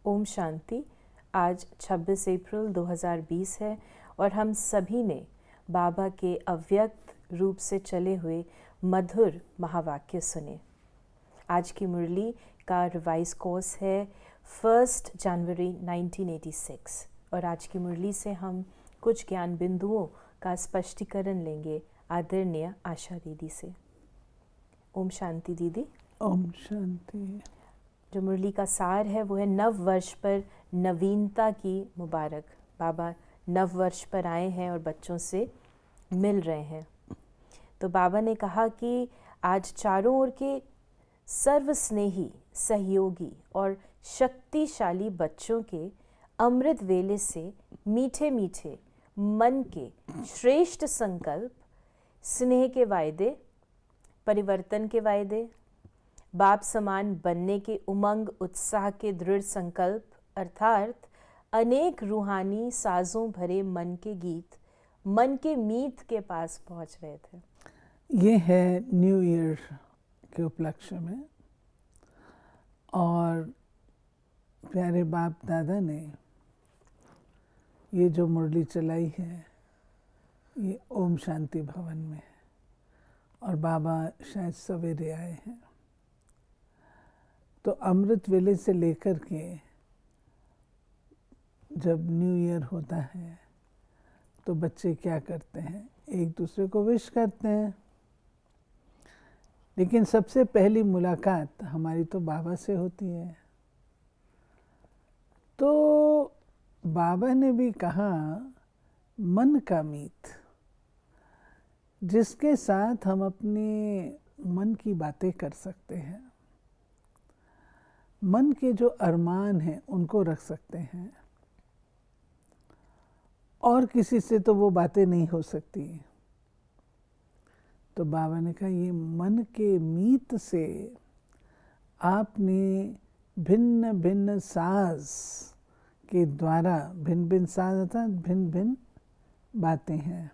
ओम शांति। आज 26 अप्रैल 2020 है और हम सभी ने बाबा के अव्यक्त रूप से चले हुए मधुर महावाक्य सुने। आज की मुरली का रिवाइज कोर्स है 1 जनवरी 1986 और आज की मुरली से हम कुछ ज्ञान बिंदुओं का स्पष्टीकरण लेंगे आदरणीय आशा दीदी से। ओम शांति दीदी। ओम शांति। जो मुरली का सार है वो है नव वर्ष पर नवीनता की मुबारक। बाबा नव वर्ष पर आए हैं और बच्चों से मिल रहे हैं। तो बाबा ने कहा कि आज चारों ओर के सर्वस्नेही, सहयोगी और शक्तिशाली बच्चों के अमृत वेले से मीठे मीठे मन के श्रेष्ठ संकल्प, स्नेह के वायदे, परिवर्तन के वायदे, बाप समान बनने के उमंग उत्साह के दृढ़ संकल्प अर्थात अनेक रूहानी साजों भरे मन के गीत मन के मीत के पास पहुंच रहे थे। ये है न्यू ईयर के उपलक्ष्य में और प्यारे बाप दादा ने ये जो मुरली चलाई है ये ओम शांति भवन में है और बाबा शायद सवेरे आए हैं। तो अमृत वेले से लेकर के जब न्यू ईयर होता है तो बच्चे क्या करते हैं, एक दूसरे को विश करते हैं, लेकिन सबसे पहली मुलाकात हमारी तो बाबा से होती है। तो बाबा ने भी कहा मन का मीत, जिसके साथ हम अपने मन की बातें कर सकते हैं, मन के जो अरमान हैं उनको रख सकते हैं और किसी से तो वो बातें नहीं हो सकती। तो बाबा ने कहा ये मन के मीत से आपने भिन्न भिन्न साज के द्वारा, भिन्न भिन्न साज अर्थात भिन्न भिन्न बातें हैं,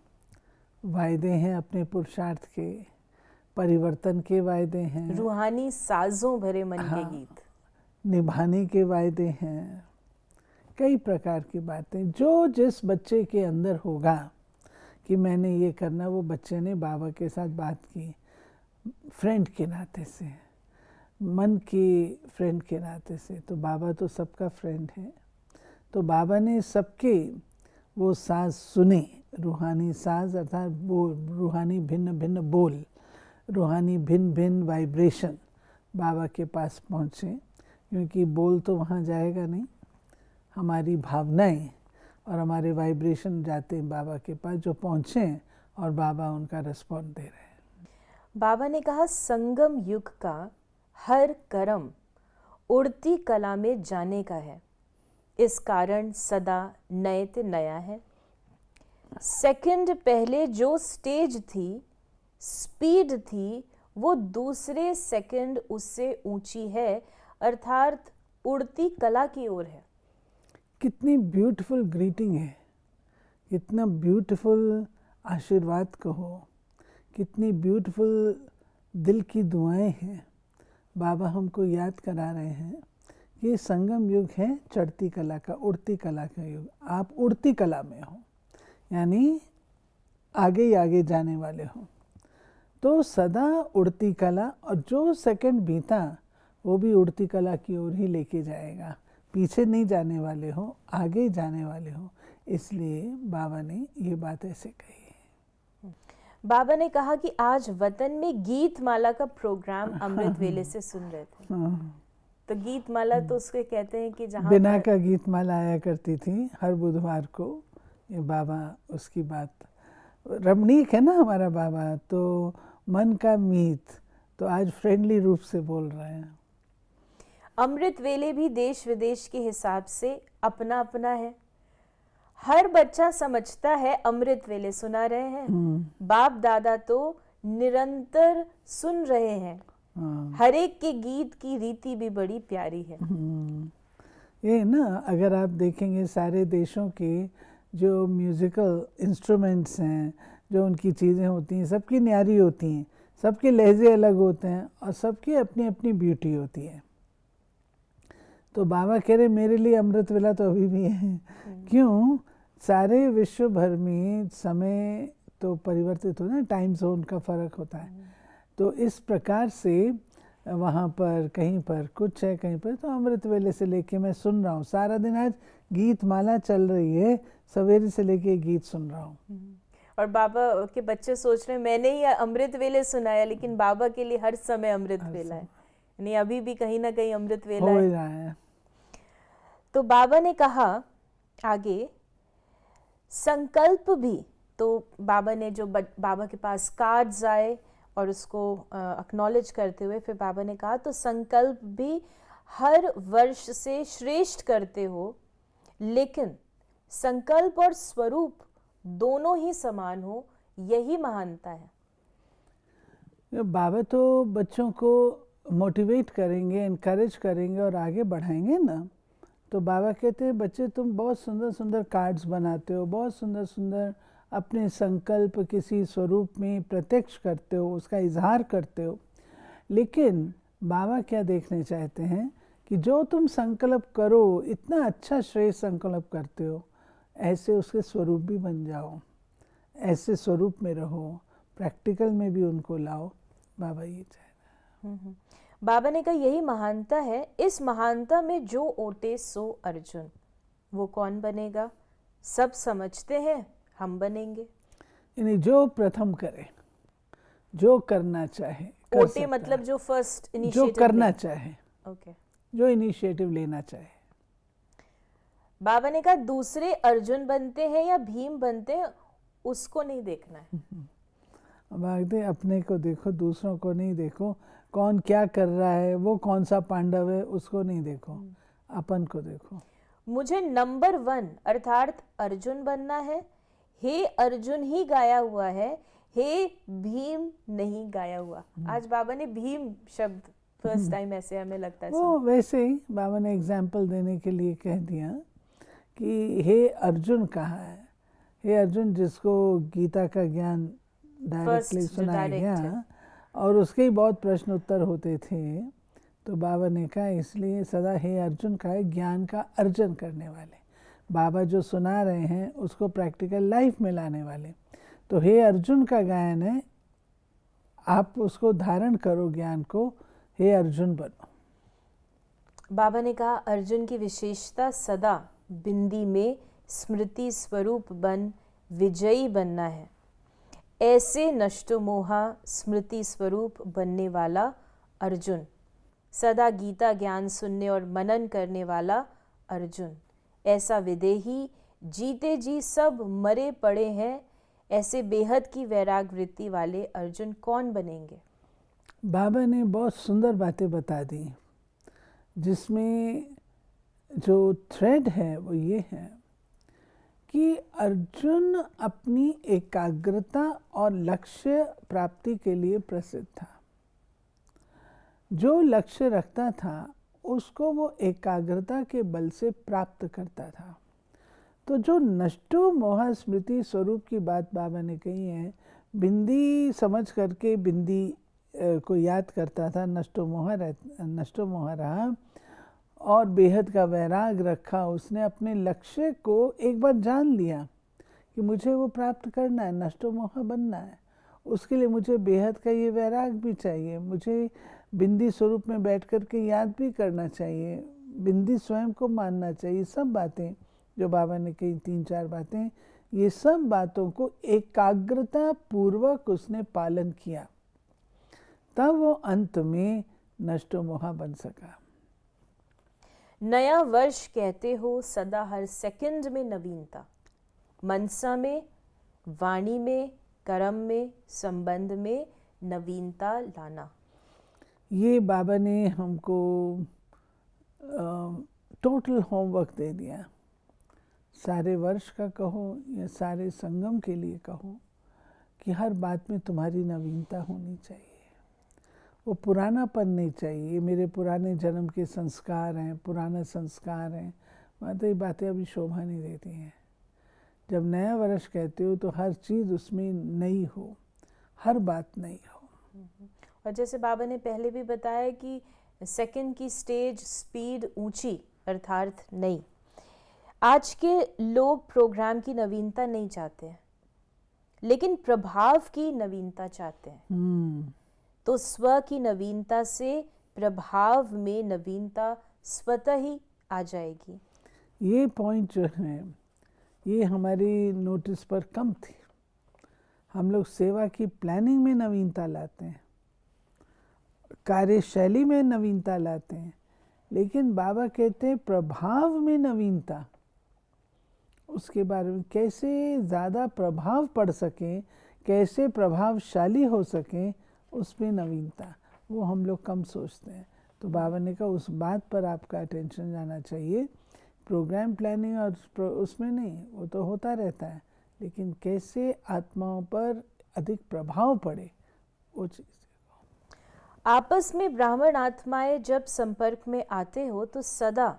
वायदे हैं अपने पुरुषार्थ के, परिवर्तन के वायदे हैं, रूहानी साजों भरे मन के गीत निभाने के वायदे हैं, कई प्रकार की बातें जो जिस बच्चे के अंदर होगा कि मैंने ये करना। वो बच्चे ने बाबा के साथ बात की फ्रेंड के नाते से, मन की फ्रेंड के नाते से। तो बाबा तो सबका फ्रेंड है। तो बाबा ने सबके वो साज सुने, रूहानी साज अर्थात बोल, रूहानी भिन्न भिन्न बोल, रूहानी भिन्न भिन्न वाइब्रेशन बाबा के पास पहुँचे, क्योंकि बोल तो वहाँ जाएगा नहीं, हमारी भावनाएं और हमारे वाइब्रेशन जाते हैं बाबा के पास, जो पहुँचे और बाबा उनका रिस्पॉन्ड दे रहे हैं। बाबा ने कहा संगम युग का हर कर्म उड़ती कला में जाने का है, इस कारण सदा नए नया है। सेकंड पहले जो स्टेज थी, स्पीड थी, वो दूसरे सेकंड उससे ऊंची है, अर्थात उड़ती कला की ओर है। कितनी ब्यूटीफुल ग्रीटिंग है, कितना ब्यूटीफुल आशीर्वाद कहो, कितनी ब्यूटीफुल दिल की दुआएं हैं। बाबा हमको याद करा रहे हैं कि संगम युग है चढ़ती कला का, उड़ती कला का युग। आप उड़ती कला में हो, यानी आगे ही आगे जाने वाले हो। तो सदा उड़ती कला, और जो सेकंड बीता वो भी उड़ती कला की ओर ही लेके जाएगा। पीछे नहीं जाने वाले हो, आगे जाने वाले हो। इसलिए बाबा ने ये बात ऐसे कही। बाबा ने कहा कि आज वतन में गीत माला का प्रोग्राम अमृत वेले से सुन रहे थे। तो गीत माला तो उसके कहते हैं कि जहाँ बिना का गीत माला आया करती थी हर बुधवार को। ये बाबा उसकी बात रमणीक है ना हमारा बाबा। तो मन का मीत तो आज फ्रेंडली रूप से बोल रहे हैं। अमृत वेले भी देश विदेश के हिसाब से अपना अपना है। हर बच्चा समझता है अमृत वेले सुना रहे हैं, बाप दादा तो निरंतर सुन रहे हैं। हर एक के गीत की रीति भी बड़ी प्यारी है। ये ना अगर आप देखेंगे सारे देशों के जो म्यूजिकल इंस्ट्रूमेंट्स हैं, जो उनकी चीज़ें होती हैं, सबकी न्यारी होती हैं, सबके लहजे अलग होते हैं और सबकी अपनी अपनी ब्यूटी होती है। तो बाबा कह रहे मेरे लिए अमृत वेला तो अभी भी है। क्यों? सारे विश्व भर में समय तो परिवर्तित होता है, टाइम जोन का फर्क होता है। तो इस प्रकार से वहाँ पर कहीं पर कुछ है, कहीं पर तो अमृत वेले से लेके मैं सुन रहा हूँ सारा दिन। आज गीत माला चल रही है, सवेरे से लेके गीत सुन रहा हूँ। और बाबा के बच्चे सोच रहे हैं मैंने ही अमृत वेले सुनाया, लेकिन बाबा के लिए हर समय अमृत वेला है, नहीं अभी भी कहीं ना कहीं अमृत वेला हो है। रहा है। तो बाबा ने कहा आगे संकल्प भी, तो बाबा ने जो बाबा के पास कार्ड्स आए और उसको एक्नॉलेज करते हुए फिर बाबा ने कहा तो संकल्प भी हर वर्ष से श्रेष्ठ करते हो, लेकिन संकल्प और स्वरूप दोनों ही समान हो, यही महानता है। बाबा तो बच्चों को मोटिवेट करेंगे, इनकरेज करेंगे और आगे बढ़ाएंगे ना। तो बाबा कहते हैं बच्चे तुम बहुत सुंदर सुंदर कार्ड्स बनाते हो, बहुत सुंदर सुंदर अपने संकल्प किसी स्वरूप में प्रत्यक्ष करते हो, उसका इजहार करते हो, लेकिन बाबा क्या देखने चाहते हैं कि जो तुम संकल्प करो, इतना अच्छा श्रेष्ठ संकल्प करते हो, ऐसे उसके स्वरूप भी बन जाओ, ऐसे स्वरूप में रहो, प्रैक्टिकल में भी उनको लाओ। बाबा ये चाह रहे हैं। बाबा ने कहा यही महानता है, इस महानता में जो ओटे सो अर्जुन। वो कौन बनेगा? सब समझते हैं, हम बनेंगे। यानी जो प्रथम करे, जो करना चाहे ओटे मतलब जो फर्स्ट इनिशिएटिव, जो करना चाहे, ओके, जो इनिशिएटिव लेना चाहे। बाबा ने कहा दूसरे अर्जुन बनते हैं या भीम बनते हैं उसको नहीं देखना है। भागते अपने को देखो, दूसरों को नहीं देखो, कौन क्या कर रहा है, वो कौन सा पांडव है उसको नहीं देखो, अपन को देखो। मुझे नंबर 1 अर्थात अर्जुन बनना है। हे अर्जुन ही गाया हुआ है, हे भीम नहीं गाया हुआ। आज बाबा ने भीम शब्द फर्स्ट टाइम ऐसे हमें लगता है वो वैसे ही बाबा ने एग्जाम्पल देने के लिए कह दिया कि हे अर्जुन कहाँ है। हे अर्जुन जिसको गीता का ज्ञान डायरेक्टली सुनाया गया और उसके ही बहुत प्रश्न उत्तर होते थे, तो बाबा ने कहा इसलिए सदा हे अर्जुन का है, ज्ञान का अर्जन करने वाले। बाबा जो सुना रहे हैं उसको प्रैक्टिकल लाइफ में लाने वाले। तो हे अर्जुन का गायन है, आप उसको धारण करो ज्ञान को, हे अर्जुन बनो। बाबा ने कहा अर्जुन की विशेषता सदा बिंदी में स्मृति स्वरूप बन विजयी बनना है। ऐसे नष्टो मोहा स्मृति स्वरूप बनने वाला अर्जुन, सदा गीता ज्ञान सुनने और मनन करने वाला अर्जुन, ऐसा विदेही जीते जी सब मरे पड़े हैं, ऐसे बेहद की वैराग वृत्ति वाले अर्जुन कौन बनेंगे? बाबा ने बहुत सुंदर बातें बता दी, जिसमें जो थ्रेड है वो ये है कि अर्जुन अपनी एकाग्रता और लक्ष्य प्राप्ति के लिए प्रसिद्ध था। जो लक्ष्य रखता था उसको वो एकाग्रता के बल से प्राप्त करता था। तो जो नष्टो मोह स्मृति स्वरूप की बात बाबा ने कही है, बिंदी समझ करके बिंदी को याद करता था, नष्टो मोह रहा और बेहद का वैराग रखा। उसने अपने लक्ष्य को एक बार जान लिया कि मुझे वो प्राप्त करना है, नष्टो मोह बनना है, उसके लिए मुझे बेहद का ये वैराग भी चाहिए, मुझे बिंदी स्वरूप में बैठ कर के याद भी करना चाहिए, बिंदी स्वयं को मानना चाहिए। सब बातें जो बाबा ने कही, 3-4 बातें, ये सब बातों को एकाग्रता पूर्वक उसने पालन किया, तब वो अंत में नष्टो मोह बन सका। नया वर्ष कहते हो सदा हर सेकंड में नवीनता, मनसा में, वाणी में, कर्म में, संबंध में नवीनता लाना। ये बाबा ने हमको टोटल होमवर्क दे दिया, सारे वर्ष का कहो या सारे संगम के लिए कहो, कि हर बात में तुम्हारी नवीनता होनी चाहिए, वो पुरानापन नहीं चाहिए। ये मेरे पुराने जन्म के संस्कार हैं, पुराने संस्कार हैं, तो ये बातें अभी शोभा नहीं देती हैं। जब नया वर्ष कहते हो तो हर चीज़ उसमें नई हो, हर बात नई हो। और जैसे बाबा ने पहले भी बताया कि सेकंड की स्टेज स्पीड ऊंची अर्थात नई। आज के लोग प्रोग्राम की नवीनता नहीं चाहते हैं, लेकिन प्रभाव की नवीनता चाहते हैं। तो स्व की नवीनता से प्रभाव में नवीनता स्वतः ही आ जाएगी। ये पॉइंट जो है ये हमारी नोटिस पर कम थी। हम लोग सेवा की प्लानिंग में नवीनता लाते हैं, कार्यशैली में नवीनता लाते हैं, लेकिन बाबा कहते हैं प्रभाव में नवीनता, उसके बारे में कैसे ज़्यादा प्रभाव पड़ सके, कैसे प्रभावशाली हो सके, उसमें नवीनता, वो हम लोग कम सोचते हैं। तो बाबा ने कहा उस बात पर आपका अटेंशन जाना चाहिए। प्रोग्राम प्लानिंग और उसमें नहीं, वो तो होता रहता है, लेकिन कैसे आत्माओं पर अधिक प्रभाव पड़े, वो चीज़। आपस में ब्राह्मण आत्माएं जब संपर्क में आते हो तो सदा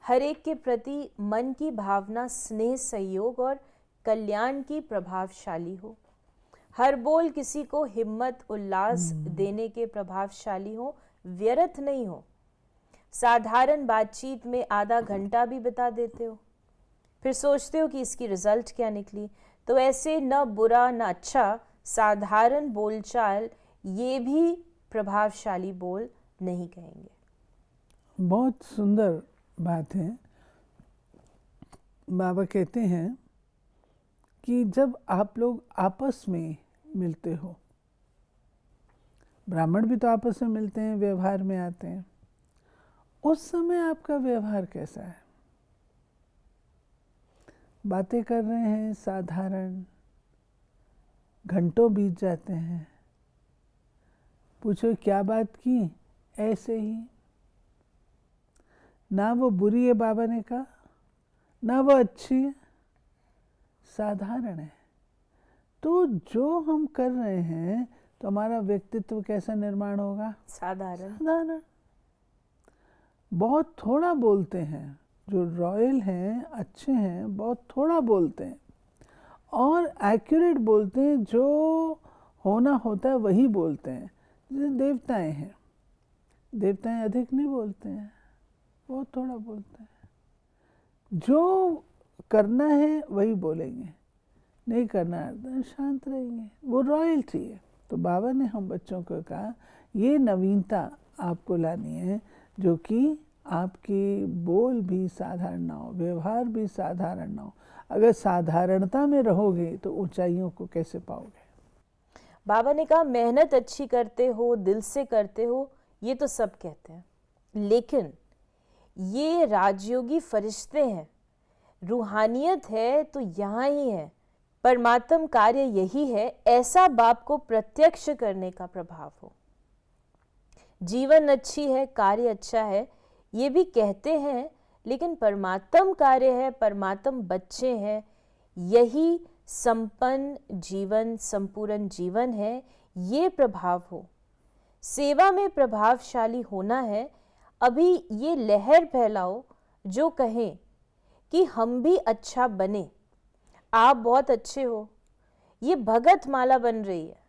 हर एक के प्रति मन की भावना स्नेह, सहयोग और कल्याण की प्रभावशाली हो। हर बोल किसी को हिम्मत, उल्लास देने के प्रभावशाली हो, व्यर्थ नहीं हो। साधारण बातचीत में आधा घंटा भी बिता देते हो, फिर सोचते हो कि इसकी रिजल्ट क्या निकली। तो ऐसे न बुरा न अच्छा, साधारण बोलचाल, ये भी प्रभावशाली बोल नहीं कहेंगे। बहुत सुंदर बात है। बाबा कहते हैं कि जब आप लोग आपस में मिलते हो, ब्राह्मण भी तो आपस में मिलते हैं, व्यवहार में आते हैं, उस समय आपका व्यवहार कैसा है? बातें कर रहे हैं साधारण, घंटों बीत जाते हैं, पूछो क्या बात की, ऐसे ही। ना वो बुरी है बाबा ने कहा, ना वो अच्छी है, साधारण है। तो जो हम कर रहे हैं तो हमारा व्यक्तित्व कैसा निर्माण होगा? साधारण। साधारण। बहुत थोड़ा बोलते हैं, जो रॉयल हैं, अच्छे हैं, बहुत थोड़ा बोलते हैं और एक्यूरेट बोलते हैं, जो होना होता है वही बोलते हैं। जैसे देवताएं हैं, देवताएं अधिक नहीं बोलते हैं, बहुत थोड़ा बोलते हैं। जो करना है वही बोलेंगे, नहीं करना है शांत रहेंगे, वो रॉयल्टी है। तो बाबा ने हम बच्चों को कहा ये नवीनता आपको लानी है, जो कि आपकी बोल भी साधारण ना हो, व्यवहार भी साधारण ना हो। अगर साधारणता में रहोगे तो ऊंचाइयों को कैसे पाओगे? बाबा ने कहा मेहनत अच्छी करते हो, दिल से करते हो, ये तो सब कहते हैं, लेकिन ये राजयोगी फरिश्ते हैं, रूहानियत है तो यहाँ ही है, परमात्म कार्य यही है, ऐसा बाप को प्रत्यक्ष करने का प्रभाव हो। जीवन अच्छी है, कार्य अच्छा है, ये भी कहते हैं, लेकिन परमात्म कार्य है, परमात्म बच्चे हैं, यही संपन्न जीवन, संपूर्ण जीवन है, ये प्रभाव हो। सेवा में प्रभावशाली होना है। अभी ये लहर फैलाओ जो कहें कि हम भी अच्छा बने, आप बहुत अच्छे हो। ये भगत माला बन रही है,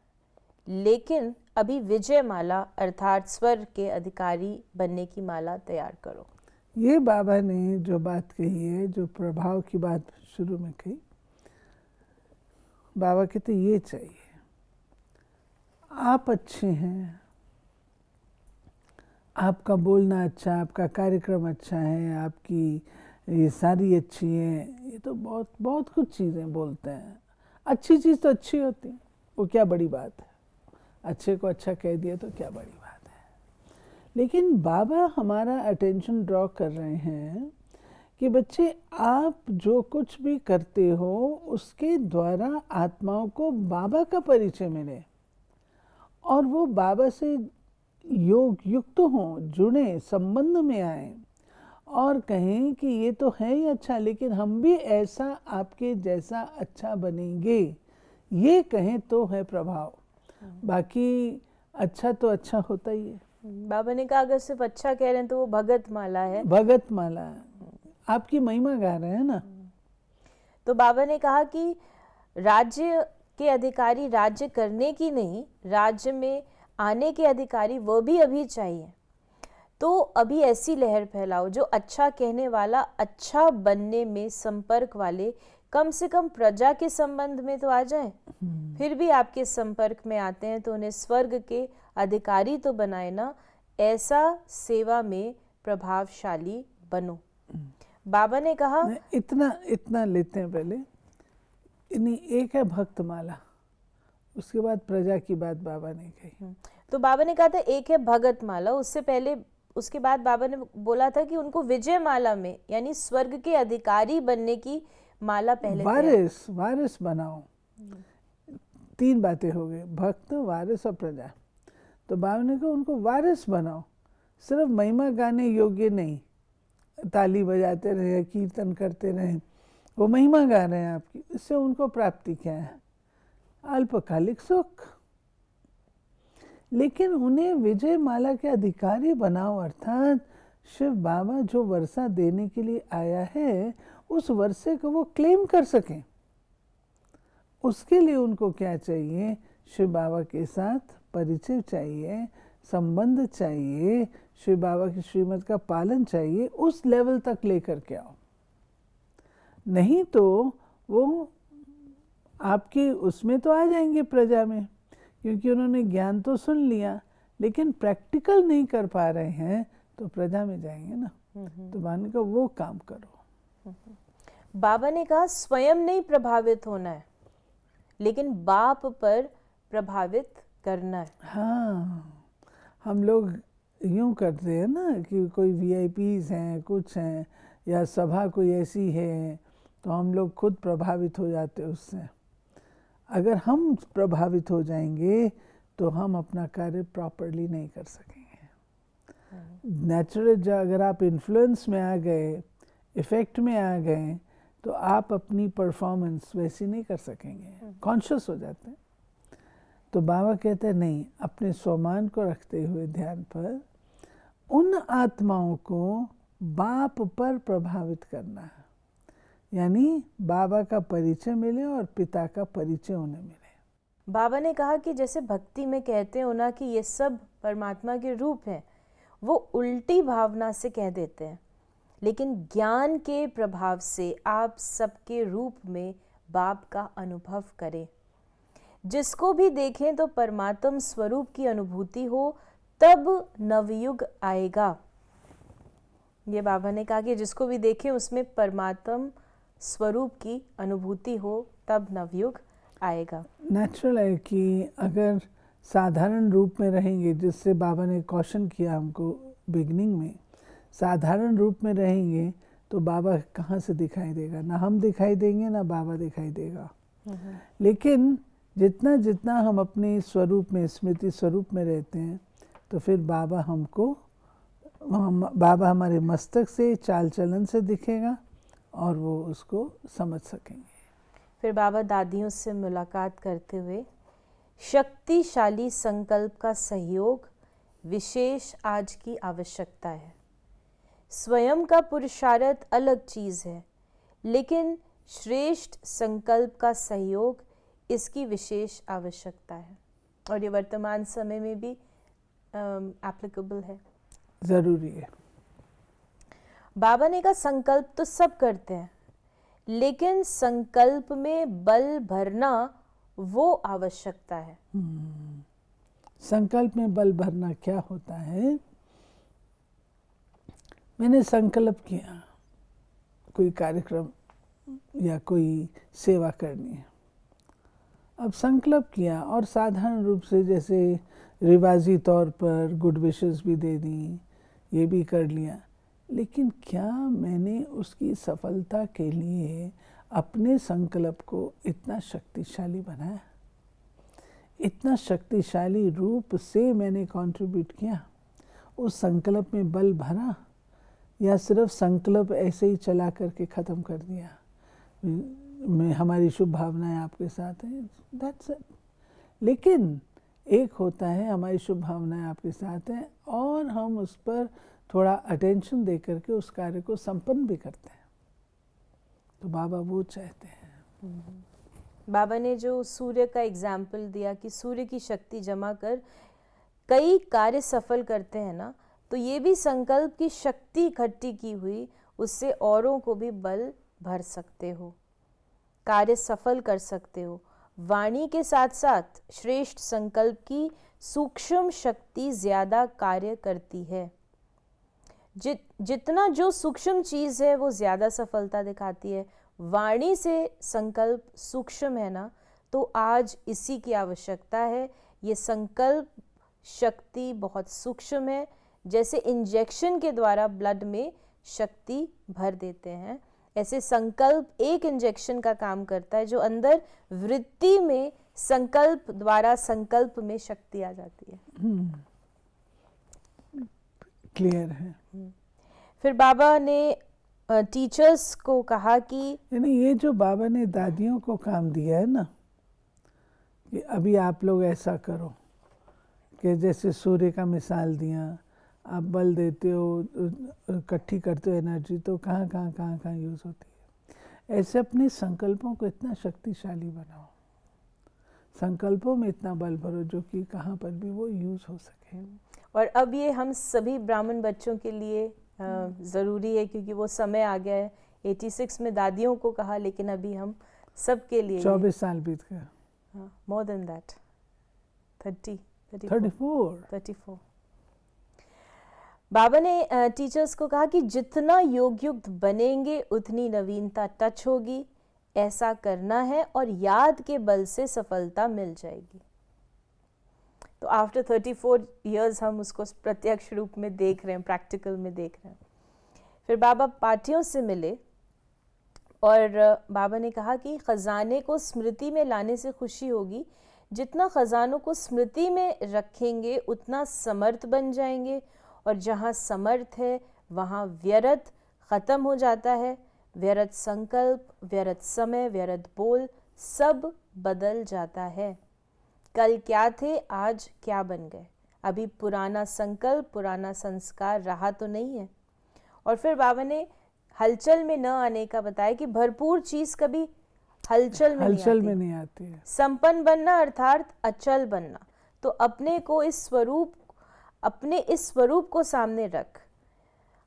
लेकिन अभी विजय माला अर्थात स्वर्ग के अधिकारी बनने की माला तैयार करो। ये बाबा ने जो बात कही है, जो प्रभाव की बात शुरू में कही, बाबा कहते ये चाहिए, आप अच्छे हैं, आपका बोलना अच्छा, आपका कार्यक्रम अच्छा है, आपकी ये सारी अच्छी है, ये तो बहुत बहुत कुछ चीज़ें बोलते हैं। अच्छी चीज़ तो अच्छी होती है, वो क्या बड़ी बात है, अच्छे को अच्छा कह दिया तो क्या बड़ी बात है। लेकिन बाबा हमारा अटेंशन ड्रॉ कर रहे हैं कि बच्चे आप जो कुछ भी करते हो उसके द्वारा आत्माओं को बाबा का परिचय मिले और वो बाबा से योग युक्त हों, जुड़े, संबंध में आए और कहें कि ये तो है ही अच्छा, लेकिन हम भी ऐसा आपके जैसा अच्छा बनेंगे, ये कहें तो है प्रभाव। बाकी अच्छा तो अच्छा होता ही है। बाबा ने कहा अगर सिर्फ अच्छा कह रहे हैं तो वो भगत माला है, भगत माला है, आपकी महिमा गा रहे हैं ना। तो बाबा ने कहा कि राज्य के अधिकारी राज्य करने की नहीं, राज्य में आने के अधिकारी वो भी अभी चाहिए। तो अभी ऐसी लहर फैलाओ जो अच्छा कहने वाला, अच्छा बनने में संपर्क वाले कम से कम प्रजा के संबंध में तो आ जाए, फिर भी आपके संपर्क में आते हैं तो उन्हें स्वर्ग के अधिकारी तो बनाए ना, ऐसा सेवा में प्रभावशाली बनो। बाबा ने कहा इतना लेते हैं पहले। इन्हीं एक है भक्तमाला, उसके बाद प्रजा की बात बाबा ने कही। तो बाबा ने कहा था एक है भगत माला, उससे पहले उसके बाद बाबा ने बोला था कि उनको विजय माला में यानी स्वर्ग के अधिकारी बनने की माला पहले वारिस बनाओ। 3 बातें हो गई, भक्त, वारिस और प्रजा। तो बाबा ने कहा उनको वारिस बनाओ, सिर्फ महिमा गाने योग्य नहीं, ताली बजाते रहे, कीर्तन करते रहे, वो महिमा गा रहे हैं आपकी, इससे उनको प्राप्ति क्या है? अल्पकालिक सुख। लेकिन उन्हें विजय माला के अधिकारी बनाओ, अर्थात शिव बाबा जो वर्षा देने के लिए आया है उस वर्षे को वो क्लेम कर सकें। उसके लिए उनको क्या चाहिए? शिव बाबा के साथ परिचय चाहिए, संबंध चाहिए, शिव बाबा की श्रीमत का पालन चाहिए, उस लेवल तक लेकर के आओ। नहीं तो वो आपकी उसमें तो आ जाएंगे प्रजा में, क्योंकि उन्होंने ज्ञान तो सुन लिया लेकिन प्रैक्टिकल नहीं कर पा रहे हैं, तो प्रजा में जाएंगे ना। तो बाबा का वो काम करो। बाबा ने कहा स्वयं नहीं प्रभावित होना है, लेकिन बाप पर प्रभावित करना है। हाँ, हम लोग यूं करते हैं ना कि कोई वीआईपीज हैं, कुछ हैं, या सभा कोई ऐसी है तो हम लोग खुद प्रभावित हो जाते उससे। अगर हम प्रभावित हो जाएंगे तो हम अपना कार्य प्रॉपरली नहीं कर सकेंगे। नेचुरल अगर आप इन्फ्लुएंस में आ गए, इफेक्ट में आ गए, तो आप अपनी परफॉर्मेंस वैसी नहीं कर सकेंगे, कॉन्शियस हो जाते हैं। तो बाबा कहते हैं नहीं, अपने स्वमान को रखते हुए ध्यान पर उन आत्माओं को बाप पर प्रभावित करना है, यानी बाबा का परिचय मिले और पिता का परिचय उन्हें मिले। बाबा ने कहा कि जैसे भक्ति में कहते हो ना कि ये सब परमात्मा के रूप हैं, वो उल्टी भावना से कह देते हैं, लेकिन ज्ञान के प्रभाव से आप सबके रूप में बाप का अनुभव करें। जिसको भी देखें तो परमात्म स्वरूप की अनुभूति हो, तब नवयुग आएगा। ये बाबा ने कहा कि जिसको भी देखें उसमें परमात्म स्वरूप की अनुभूति हो, तब नवयुग आएगा। नेचुरल है कि अगर साधारण रूप में रहेंगे, जिससे बाबा ने कॉशन किया हमको बिगनिंग में, साधारण रूप में रहेंगे तो बाबा कहाँ से दिखाई देगा? ना हम दिखाई देंगे ना बाबा दिखाई देगा। लेकिन जितना जितना हम अपने स्वरूप में, स्मृति स्वरूप में रहते हैं, तो फिर बाबा हमारे मस्तक से, चाल चलन से दिखेगा और वो उसको समझ सकेंगे। फिर बाबा दादियों से मुलाकात करते हुए, शक्तिशाली संकल्प का सहयोग विशेष आज की आवश्यकता है। स्वयं का पुरुषार्थ अलग चीज़ है, लेकिन श्रेष्ठ संकल्प का सहयोग इसकी विशेष आवश्यकता है, और ये वर्तमान समय में भी एप्लीकेबल है, ज़रूरी है। बाबा ने कहा संकल्प तो सब करते हैं, लेकिन संकल्प में बल भरना वो आवश्यकता है। संकल्प में बल भरना क्या होता है? मैंने संकल्प किया कोई कार्यक्रम या कोई सेवा करनी है, अब संकल्प किया और साधारण रूप से जैसे रिवाजी तौर पर गुड विशेस भी दे दी, ये भी कर लिया, लेकिन क्या मैंने उसकी सफलता के लिए अपने संकल्प को इतना शक्तिशाली बनाया? इतना शक्तिशाली रूप से मैंने कंट्रीब्यूट किया? उस संकल्प में बल भरा या सिर्फ संकल्प ऐसे ही चला करके ख़त्म कर दिया? मैं हमारी शुभ भावनाएं आपके साथ हैं, दैट्स इट। लेकिन एक होता है हमारी शुभ भावनाएं आपके साथ हैं और हम उस पर थोड़ा अटेंशन दे करके उस कार्य को संपन्न भी करते हैं, तो बाबा वो चाहते हैं। बाबा ने जो सूर्य का एग्जाम्पल दिया कि सूर्य की शक्ति जमा कर कई कार्य सफल करते हैं ना, तो ये भी संकल्प की शक्ति इकट्ठी की हुई, उससे औरों को भी बल भर सकते हो, कार्य सफल कर सकते हो। वाणी के साथ साथ श्रेष्ठ संकल्प की सूक्ष्म शक्ति ज़्यादा कार्य करती है। जितना जो सूक्ष्म चीज़ है वो ज़्यादा सफलता दिखाती है। वाणी से संकल्प सूक्ष्म है ना, तो आज इसी की आवश्यकता है। ये संकल्प शक्ति बहुत सूक्ष्म है, जैसे इंजेक्शन के द्वारा ब्लड में शक्ति भर देते हैं, ऐसे संकल्प एक इंजेक्शन का काम करता है, जो अंदर वृत्ति में संकल्प द्वारा संकल्प में शक्ति आ जाती है। क्लियर है। फिर बाबा ने टीचर्स को कहा कि ये जो बाबा ने दादियों को काम दिया है ना, कि अभी आप लोग ऐसा करो, कि जैसे सूर्य का मिसाल दिया, आप बल देते हो, इकट्ठी करते हो एनर्जी, तो कहाँ यूज़ होती है। ऐसे अपने संकल्पों को इतना शक्तिशाली बनाओ, संकल्पों में इतना बल भरो जो कि कहाँ पर भी वो यूज़ हो सके। और अब ये हम सभी ब्राह्मण बच्चों के लिए ज़रूरी है, क्योंकि वो समय आ गया है। 86 में दादियों को कहा, लेकिन अभी हम सब के लिए 24 साल बीत गया। More than that, 34। बाबा ने टीचर्स को कहा कि जितना योग युक्त बनेंगे उतनी नवीनता टच होगी, ऐसा करना है और याद के बल से सफलता मिल जाएगी। तो आफ्टर 34 इयर्स हम उसको प्रत्यक्ष रूप में देख रहे हैं, प्रैक्टिकल में देख रहे हैं। फिर बाबा पार्टियों से मिले और बाबा ने कहा कि ख़जाने को स्मृति में लाने से खुशी होगी। जितना ख़जानों को स्मृति में रखेंगे उतना समर्थ बन जाएंगे, और जहाँ समर्थ है वहाँ व्यर्थ ख़त्म हो जाता है। व्यर्थ संकल्प, व्यर्थ समय, व्यर्थ बोल सब बदल जाता है। कल क्या थे, आज क्या बन गए। अभी पुराना संकल्प, पुराना संस्कार रहा तो नहीं है। और फिर बाबा ने हलचल में न आने का बताया कि भरपूर चीज़ कभी हलचल में नहीं आती है। संपन्न बनना अर्थात अचल बनना। तो अपने इस स्वरूप को सामने रख।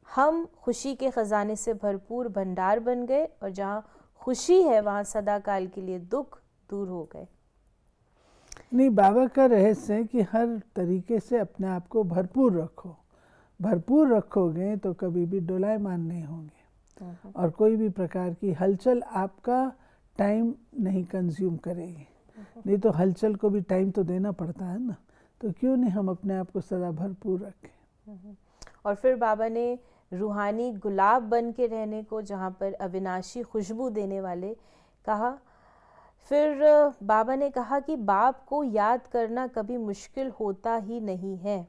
हम खुशी के ख़जाने से भरपूर भंडार बन गए, और जहाँ खुशी है वहाँ सदा काल के लिए दुख दूर हो गए। नहीं, बाबा का रहस्य है कि हर तरीके से अपने आप को भरपूर रखो। भरपूर रखोगे तो कभी भी डोलायमान नहीं होंगे, और कोई भी प्रकार की हलचल आपका टाइम नहीं कंज्यूम करेगी। नहीं तो हलचल को भी टाइम तो देना पड़ता है ना, तो क्यों नहीं हम अपने आप को सदा भरपूर रखें। और फिर बाबा ने रूहानी गुलाब बन के रहने को, जहाँ पर अविनाशी खुशबू देने वाले, कहा। फिर बाबा ने कहा कि बाप को याद करना कभी मुश्किल होता ही नहीं है।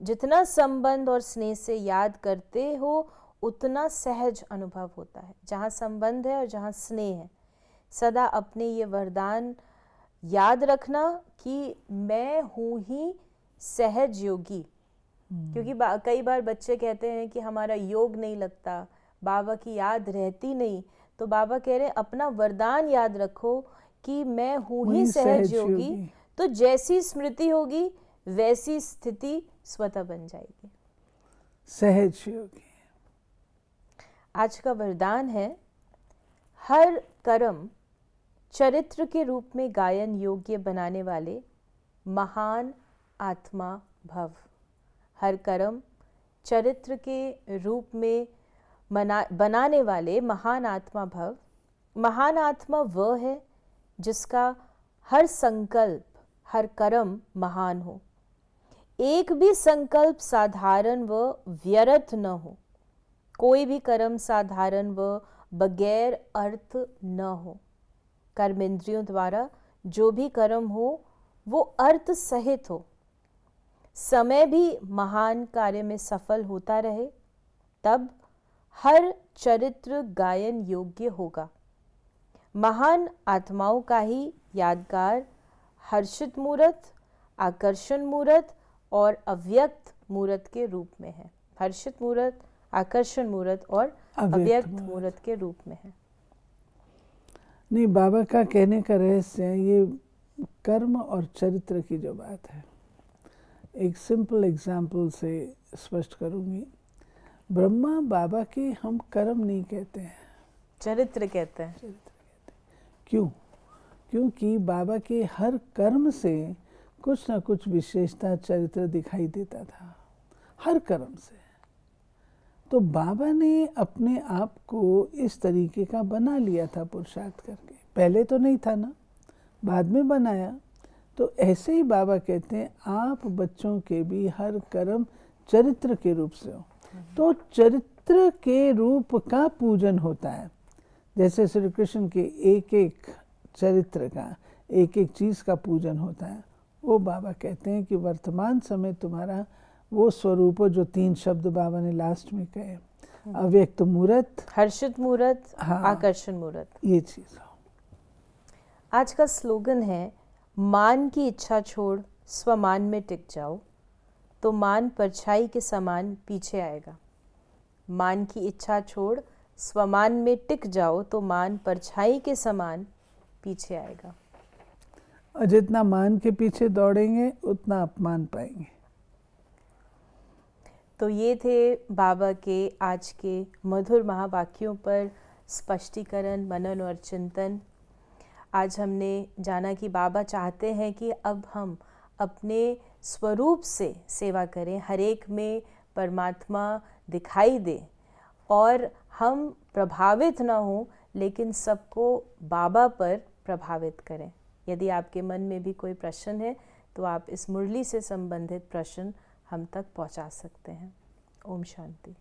जितना संबंध और स्नेह से याद करते हो उतना सहज अनुभव होता है। जहाँ संबंध है और जहाँ स्नेह है, सदा अपने ये वरदान याद रखना कि मैं हूँ ही सहज योगी। क्योंकि कई बार बच्चे कहते हैं कि हमारा योग नहीं लगता, बाबा की याद रहती नहीं। तो बाबा कह रहे हैं अपना वरदान याद रखो कि मैं हूँ ही सहज योगी। तो जैसी स्मृति होगी वैसी स्थिति स्वतः बन जाएगी। सहज योगी। आज का वरदान है, हर कर्म चरित्र के रूप में गायन योग्य बनाने वाले महान आत्मा भव। हर कर्म चरित्र के रूप में बनाने वाले महान आत्मा भव। महान आत्मा वह है जिसका हर संकल्प, हर कर्म महान हो। एक भी संकल्प साधारण व व्यर्थ न हो। कोई भी कर्म साधारण व बगैर अर्थ न हो। कर्मेंद्रियों द्वारा जो भी कर्म हो वो अर्थ सहित हो। समय भी महान कार्य में सफल होता रहे, तब हर चरित्र गायन योग्य होगा। महान आत्माओं का ही यादगार हर्षित मूर्त, आकर्षण मूर्त और अव्यक्त मूर्त के रूप में है। हर्षित मूर्त, आकर्षण मूर्त और अव्यक्त मूर्त के रूप में है। नहीं, बाबा का कहने का रहस्य है ये कर्म और चरित्र की जो बात है। एक सिंपल एग्जाम्पल से स्पष्ट करूँगी। ब्रह्मा बाबा के हम कर्म नहीं कहते हैं, चरित्र कहते हैं। चरित्र कहते हैं। क्यों? क्योंकि बाबा के हर कर्म से कुछ न कुछ विशेषता चरित्र दिखाई देता था, हर कर्म से। तो बाबा ने अपने आप को इस तरीके का बना लिया था पुरुषार्थ करके। पहले तो नहीं था ना, बाद में बनाया। तो ऐसे ही बाबा कहते हैं आप बच्चों के भी हर कर्म चरित्र के रूप से हो। तो चरित्र के रूप का पूजन होता है। जैसे श्री कृष्ण के एक एक चरित्र का, एक एक चीज़ का पूजन होता है, वो बाबा कहते हैं कि वर्तमान समय तुम्हारा वो स्वरूप जो 3 शब्द बाबा ने लास्ट में कहे, अव्यक्त मूर्त, हर्षित मूर्त, हाँ, आकर्षण मूर्त, ये चीज़ हो। आज का स्लोगन है मान की इच्छा छोड़ स्वमान में टिक जाओ तो मान परछाई के समान पीछे आएगा। मान की इच्छा छोड़ स्वमान में टिक जाओ तो मान परछाई के समान पीछे आएगा। और जितना मान के पीछे दौड़ेंगे उतना अपमान पाएंगे। तो ये थे बाबा के आज के मधुर महावाक्यों पर स्पष्टीकरण, मनन और चिंतन। आज हमने जाना कि बाबा चाहते हैं कि अब हम अपने स्वरूप से सेवा करें, हर एक में परमात्मा दिखाई दे और हम प्रभावित ना हों, लेकिन सबको बाबा पर प्रभावित करें। यदि आपके मन में भी कोई प्रश्न है तो आप इस मुरली से संबंधित प्रश्न हम तक पहुंचा सकते हैं। ओम शांति।